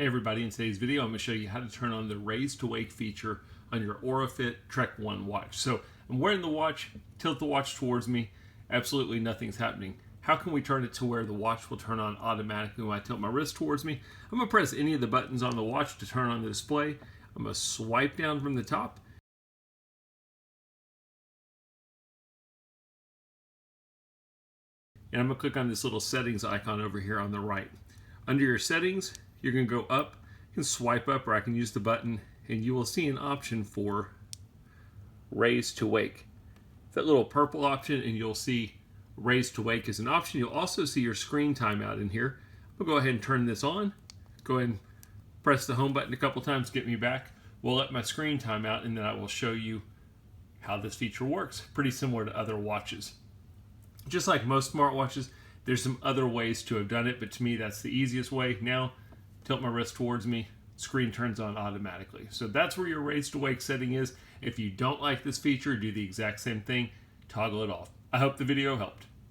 Hey everybody, in today's video I'm going to show you how to turn on the Raise to Wake feature on your Aurafit Trek 1 watch. So I'm wearing the watch, tilt the watch towards me, absolutely nothing's happening. How can we turn it to where the watch will turn on automatically when I tilt my wrist towards me? I'm going to press any of the buttons on the watch to turn on the display. I'm going to swipe down from the top. And I'm going to click on this little settings icon over here on the right. Under your settings, you're going to go up, you can swipe up, or I can use the button, and you will see an option for Raise to Wake. That little purple option, and you'll see Raise to Wake is an option. You'll also see your screen timeout in here. We'll go ahead and turn this on. Go ahead and press the home button a couple times to get me back. We'll let my screen time out, and then I will show you how this feature works. Pretty similar to other watches. Just like most smartwatches, there's some other ways to have done it, but to me that's the easiest way. Now, tilt my wrist towards me, screen turns on automatically. So that's where your Raise to Wake setting is. If you don't like this feature, do the exact same thing, toggle it off. I hope the video helped.